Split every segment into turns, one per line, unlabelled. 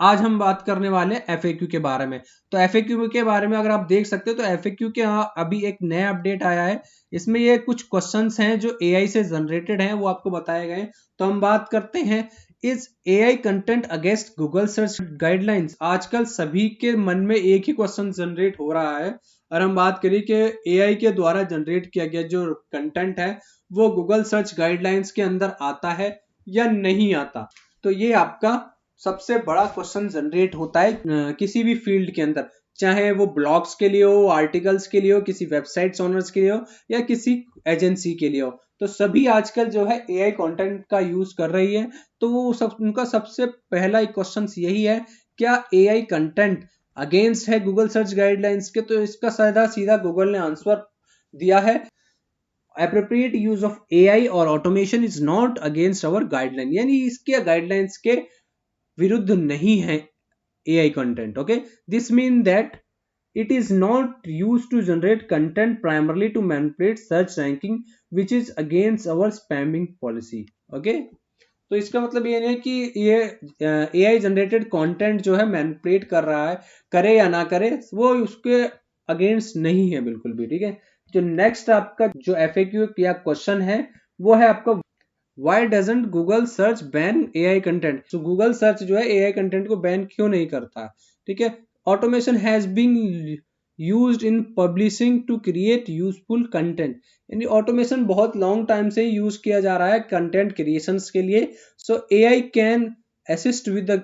आज हम बात करने वाले हैं एफएक्यू के बारे में। तो एफएक्यू के बारे में अगर आप देख सकते हो तो एफएक्यू के अभी एक नया अपडेट आया है। इसमें ये कुछ क्वेश्चंस हैं जो एआई से जनरेटेड हैं, वो आपको बताए गए हैं। तो हम बात करते हैं, is AI content against Google search guidelines. आजकल सभी के मन में एक ही क्वेश्चन जनरेट हो रहा है, और हम बात करें कि एआई के द्वारा जनरेट किया गया जो कंटेंट है वो गूगल सर्च गाइडलाइंस के अंदर आता है या नहीं आता। तो ये आपका सबसे बड़ा क्वेश्चन जनरेट होता है किसी भी फील्ड के अंदर, चाहे वो ब्लॉग्स के लिए हो, आर्टिकल्स के लिए हो, किसी वेबसाइट्स ओनर्स के लिए हो, या किसी एजेंसी के लिए हो। तो सभी आजकल जो है एआई कंटेंट का यूज कर रही है। तो वो सब उनका सबसे पहला क्वेश्चन यही है, क्या एआई कंटेंट अगेंस्ट है गूगल सर्च गाइडलाइंस के। तो इसका सीधा सीधा गूगल ने आंसर दिया है, appropriate use of AI और automation is not against our guideline, यानी इसके गाइडलाइंस के विरुद्ध नहीं है AI content. Okay, this means that it is not used to generate content primarily to manipulate search ranking, which is against our spamming policy. Okay, तो इसका मतलब ये नहीं है कि ये AI जनरेटेड कंटेंट जो है मैनिपुलेट कर रहा है, करे या ना करे, वो उसके अगेंस्ट नहीं है बिल्कुल भी। ठीक है, जो नेक्स्ट आपका जो FAQ या क्वेश्चन है वो है आपका, Why doesn't Google search ban AI content? So Google search जो है AI content को बैन क्यों नहीं करता। ठीक है, automation has been used in publishing to create useful content, यानी ऑटोमेशन बहुत लॉन्ग टाइम से यूज किया जा रहा है कंटेंट क्रिएशंस के लिए। So AI can assist with the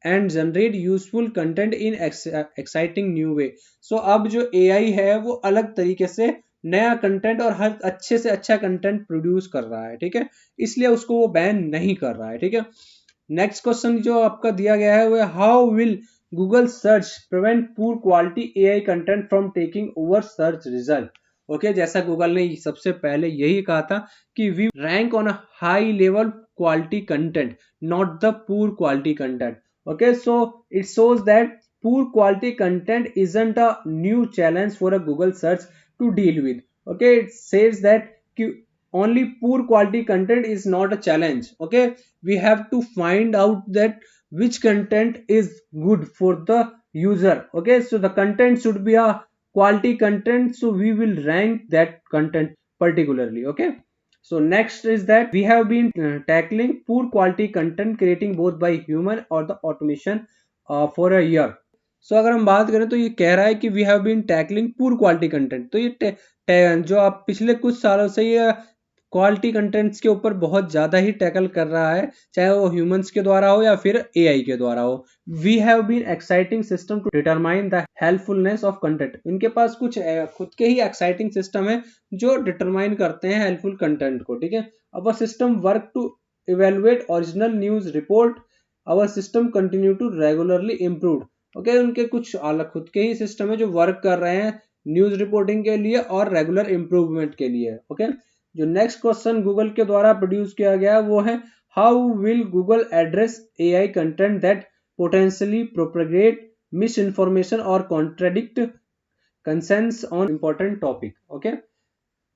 and generate useful content in exciting new way. So अब जो AI है वो अलग तरीके से नया कंटेंट और हर अच्छे से अच्छा कंटेंट प्रोड्यूस कर रहा है। ठीक है, इसलिए उसको वो बैन नहीं कर रहा है। ठीक है, नेक्स्ट क्वेश्चन जो आपका दिया गया है वो, how will Google search prevent poor quality AI content from taking over search result. Okay, जैसा गूगल ने सबसे पहले यही कहा था कि we rank on a high level quality content, not the poor quality content. Okay, so it shows that poor quality content isn't a new challenge for a Google search to deal with. Okay, it says that only poor quality content is not a challenge. Okay, we have to find out that which content is good for the user. Okay, so the content should be a quality content, so we will rank that content particularly. Okay, so next is that we have been tackling poor quality content creating both by human or the automation for a year. सो अगर हम बात करें तो ये कह रहा है कि we have been tackling poor quality content. तो ये जो आप पिछले कुछ सालों से ये क्वालिटी कंटेंट्स के ऊपर बहुत ज्यादा ही टैकल कर रहा है, चाहे वो ह्यूमंस के द्वारा हो या फिर एआई के द्वारा हो। We have been exciting system to determine the helpfulness of content. इनके पास कुछ खुद के ही एक्साइटिंग सिस्टम है जो डिटरमाइन करते हैं हेल्पफुल कंटेंट को। ठीक है, our system work to evaluate original news report, our system continue to regularly improve. Okay, उनके कुछ अलग खुद के ही सिस्टम है जो वर्क कर रहे हैं न्यूज रिपोर्टिंग के लिए और रेगुलर इंप्रूवमेंट के लिए। ओके, जो नेक्स्ट क्वेश्चन गूगल के द्वारा प्रोड्यूस किया गया वो है, how will Google address AI content that potentially propagate misinformation और contradict consensus on important topic. Okay,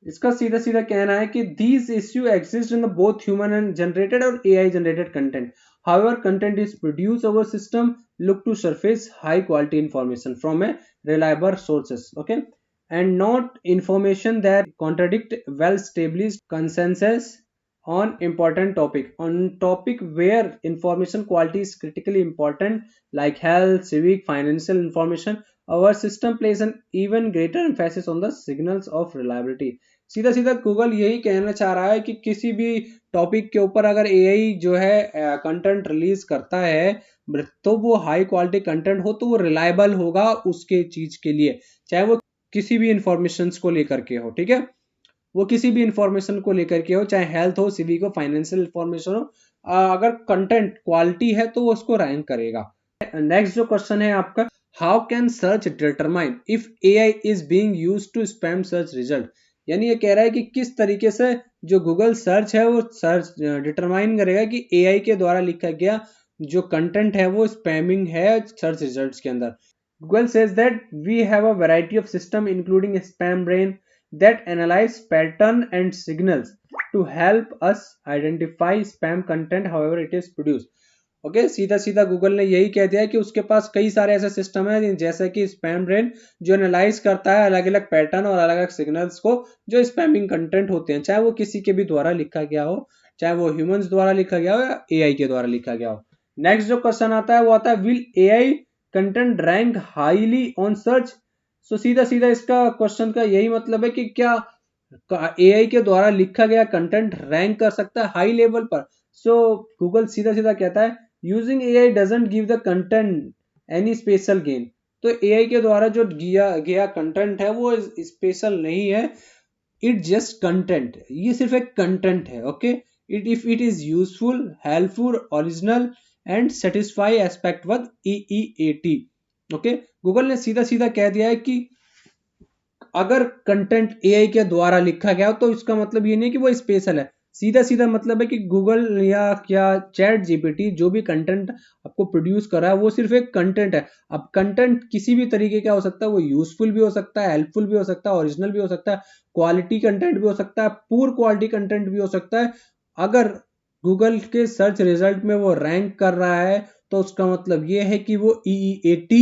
इसका सीधा सीधा कहना है कि these issue exist in the both human and generated और AI generated content. However, content is produced, our system look to surface high quality information from a reliable sources. Okay, and not information that contradict well established consensus on important topic where information quality is critically important, like health, civic, financial information. Our system plays an even greater emphasis on the signals of reliability. सीधा सीधा Google यही कहना चाह रहा है कि किसी भी टॉपिक के ऊपर अगर एआई जो है कंटेंट रिलीज करता है, तो वो हाई क्वालिटी कंटेंट हो तो वो रिलायबल होगा उसके चीज के लिए, चाहे वो किसी भी इंफॉर्मेशन को लेकर के हो। ठीक है, वो किसी भी इंफॉर्मेशन को लेकर के हो, चाहे हेल्थ हो, सिविक हो, फाइनेंशियल इंफॉर्मेशन हो, अगर कंटेंट क्वालिटी है तो वो उसको रैंक करेगा। नेक्स्ट जो क्वेश्चन है आपका, how can search determine if AI is being used to spam search result. यानी ये कह रहा है कि किस तरीके से जो गूगल सर्च है वो सर्च डिटरमाइन करेगा कि एआई के द्वारा लिखा गया जो कंटेंट है वो स्पैमिंग है सर्च रिजल्ट्स के अंदर। Google says that we have a variety of system including spam brain that analyze pattern and signals to help us identify spam content however it is produced. Okay, सीधा सीधा Google ने यही कह दिया है कि उसके पास कई सारे ऐसे सिस्टम है जैसे कि स्पैम ब्रेन, जो एनालाइज करता है अलग अलग पैटर्न और अलग अलग सिग्नल्स को जो स्पैमिंग कंटेंट होते हैं, चाहे वो किसी के भी द्वारा लिखा गया हो, चाहे वो ह्यूमंस द्वारा लिखा गया हो या एआई के द्वारा लिखा गया हो। नेक्स्ट जो क्वेश्चन आता है वो आता है, will AI content rank highly on search. So सीधा सीधा इसका क्वेश्चन का यही मतलब है कि क्या एआई के द्वारा लिखा गया कंटेंट रैंक कर सकता है हाई लेवल पर। सो गूगल सीधा सीधा कहता है, using AI doesn't give the content any special gain. तो एआई के द्वारा जो दिया गया कंटेंट है वो स्पेशल नहीं है, इट जस्ट कंटेंट, ये सिर्फ एक कंटेंट है। Okay, it if it is useful, helpful, original and satisfy aspect with EEAT। Okay, Google ने सीधा सीधा कह दिया है कि अगर कंटेंट एआई के द्वारा लिखा गया हो तो इसका मतलब ये नहीं कि वो स्पेशल है, सीधा सीधा मतलब है कि गूगल या क्या चैट जीपीटी जो भी कंटेंट आपको प्रोड्यूस कर रहा है वो सिर्फ एक कंटेंट है। अब कंटेंट किसी भी तरीके का हो सकता है, वो यूजफुल भी हो सकता है, हेल्पफुल भी हो सकता है, ओरिजिनल भी हो सकता है, क्वालिटी कंटेंट भी हो सकता है, पुअर क्वालिटी कंटेंट भी हो सकता है। अगर गूगल के सर्च रिजल्ट में वो रैंक कर रहा है तो उसका मतलब ये है कि वो EEAT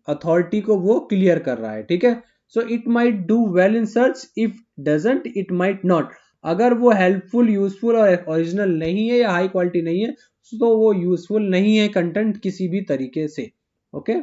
अथॉरिटी को वो क्लियर कर रहा है। ठीक है, so it might do well in search, if doesn't it might not. अगर वो हेल्पफुल, यूजफुल और ओरिजिनल नहीं है या हाई क्वालिटी नहीं है तो वो यूजफुल नहीं है कंटेंट किसी भी तरीके से। ओके,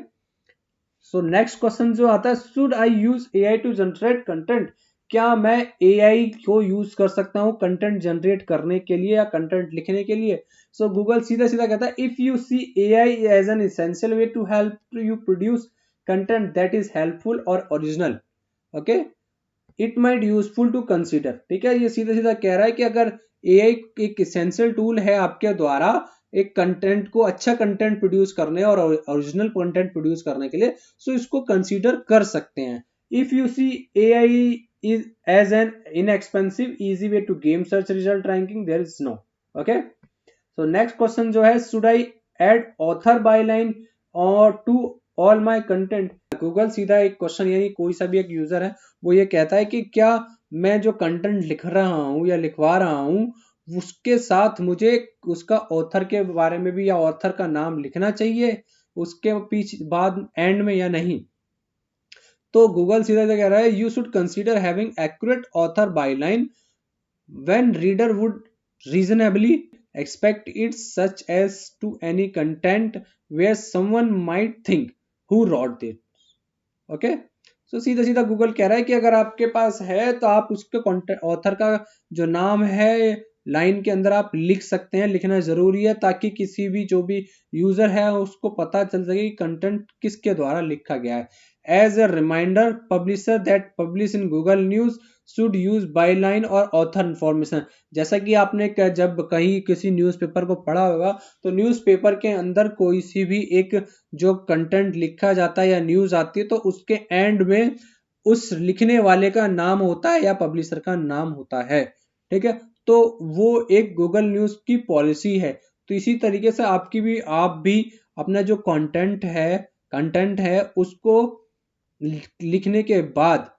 सो नेक्स्ट क्वेश्चन जो आता है, should I use AI to generate content. क्या मैं एआई को यूज कर सकता हूँ कंटेंट जनरेट करने के लिए या कंटेंट लिखने के लिए। सो गूगल सीधा सीधा कहता है, if you see AI as an essential way to help you produce content that is helpful और original, okay, it might useful to consider. ठीक है, ये सीधा सीधा कह रहा है कि अगर एआई एक एसेंशियल टूल है आपके द्वारा एक कंटेंट को, अच्छा कंटेंट प्रोड्यूस करने और ओरिजिनल कंटेंट प्रोड्यूस करने के लिए, सो इसको कंसीडर कर सकते हैं। If you see AI is as an inexpensive easy way to game search result ranking, there is no. Okay, so next question जो है, should I add author byline और to all my content. Google सीधा एक question, यानी कोई सा भी एक यूजर है वो ये कहता है कि क्या मैं जो कंटेंट लिख रहा हूं या लिखवा रहा हूं उसके साथ मुझे उसका ऑथर के बारे में भी या ऑथर का नाम लिखना चाहिए उसके पीछे बाद एंड में या नहीं। तो गूगल सीधा कह रहा है, you should consider having accurate author by line when reader would reasonably expect it, such as to any content where someone might think who wrote it। Okay, so सीधा सीधा गूगल कह रहा है कि अगर आपके पास है तो आप उसके ऑथर का जो नाम है लाइन के अंदर आप लिख सकते हैं, लिखना जरूरी है ताकि किसी भी जो भी यूजर है उसको पता चल सके कि कंटेंट किसके द्वारा लिखा गया है। As a reminder, publisher that publish in Google News should use byline और ऑथर इंफॉर्मेशन। जैसा कि आपने जब कहीं किसी न्यूज़पेपर को पढ़ा होगा तो न्यूज़पेपर के अंदर कोई सी भी एक जो कंटेंट लिखा जाता है या न्यूज आती है तो उसके एंड में उस लिखने वाले का नाम होता है या पब्लिशर का नाम होता है। ठीक है, तो वो एक गूगल न्यूज की पॉलिसी है। तो इसी तरीके से आप भी अपना जो कंटेंट है उसको लिखने के बाद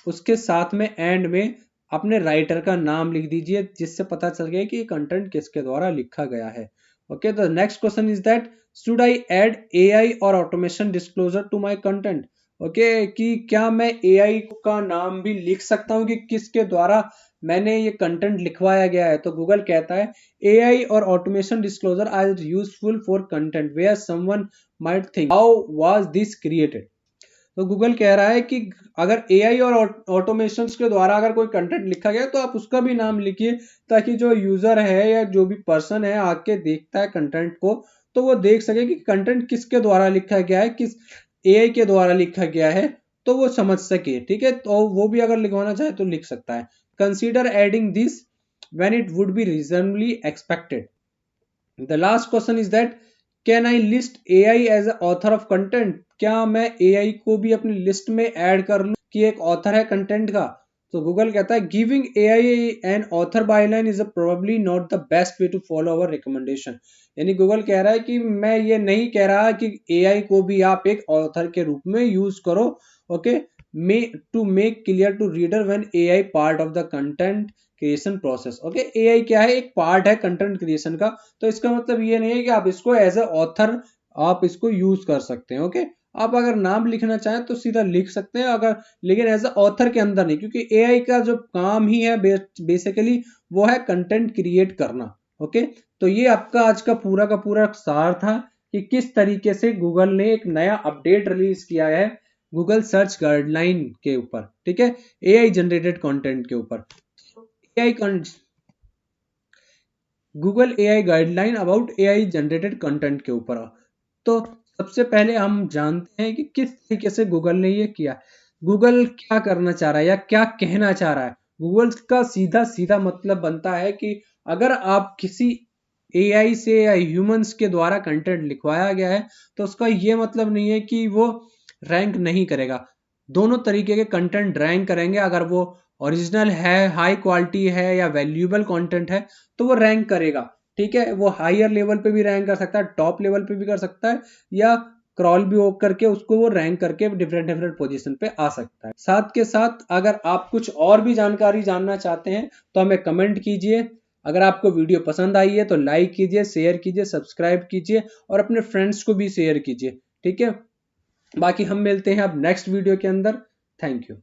उसके साथ में एंड में अपने राइटर का नाम लिख दीजिए, जिससे पता चल गया कि ये कंटेंट किसके द्वारा लिखा गया है। Okay, the next question is that, should I add AI और automation disclosure to my content. Okay, कि क्या मैं एआई का नाम भी लिख सकता हूं कि किसके द्वारा मैंने ये कंटेंट लिखवाया गया है। तो गूगल कहता है, एआई और automation disclosure are useful for content where someone might think how was this created. तो गूगल कह रहा है कि अगर एआई और ऑटोमेशन के द्वारा अगर कोई कंटेंट लिखा गया तो आप उसका भी नाम लिखिए, ताकि जो यूजर है या जो भी पर्सन है आके देखता है कंटेंट को तो वो देख सके कि कंटेंट किसके द्वारा लिखा गया है, किस एआई के द्वारा लिखा गया है, तो वो समझ सके। ठीक है, तो वो भी अगर लिखवाना चाहे तो लिख सकता है। Consider adding this when it would be reasonably expected. The last question is that, can I list AI as author of content. क्या मैं एआई को भी अपनी लिस्ट में ऐड कर लूं कि एक ऑथर है कंटेंट का। तो गूगल कहता है, giving AI an author byline is probably not the best way to follow our recommendation. यानी गूगल कह रहा है कि मैं ये नहीं कह रहा कि एआई को भी आप एक ऑथर के रूप में यूज करो। Okay, to make clear to reader when AI part of the content creation process. Okay, AI क्या है, एक पार्ट है कंटेंट क्रिएशन का। तो इसका मतलब ये नहीं है कि आप इसको एज ए ऑथर आप इसको यूज कर सकते हैं। ओके, आप अगर नाम लिखना चाहें तो सीधा लिख सकते हैं, अगर लेकिन एज ए ऑथर के अंदर नहीं, क्योंकि एआई का जो काम ही है बेसिकली वो है कंटेंट क्रिएट करना। ओके, तो ये आपका आज का पूरा सार था कि किस तरीके से गूगल ने एक नया अपडेट रिलीज किया है गूगल सर्च गाइडलाइन के ऊपर, ठीक है, एआई जनरेटेड कंटेंट के ऊपर। AI Google AI guideline about AI generated content के ऊपर। तो सबसे पहले हम जानते हैं कि किस तरीके से गूगल ने ये किया। गूगल क्या करना चाह रहा है या क्या कहना चाह रहा है। गूगल का सीधा सीधा मतलब बनता है कि अगर आप किसी एआई से या ह्यूमंस के द्वारा कंटेंट लिखवाया गया है तो उसका ये मतलब नहीं है कि वो रैंक नहीं करेगा। दोनों तरीके के कंटेंट रैंक करेंगे। अगर वो ओरिजिनल है, हाई क्वालिटी है या वैल्यूएबल कंटेंट है तो वो रैंक करेगा। ठीक है, वो हायर लेवल पे भी रैंक कर सकता है, टॉप लेवल पे भी कर सकता है, या क्रॉल भी होकर करके उसको वो रैंक करके डिफरेंट डिफरेंट पोजीशन पे आ सकता है। साथ के साथ अगर आप कुछ और भी जानकारी जानना चाहते हैं तो हमें कमेंट कीजिए। अगर आपको वीडियो पसंद आई है तो लाइक कीजिए, शेयर कीजिए, सब्सक्राइब कीजिए और अपने फ्रेंड्स को भी शेयर कीजिए। ठीक है, बाकी हम मिलते हैं अब नेक्स्ट वीडियो के अंदर। Thank you.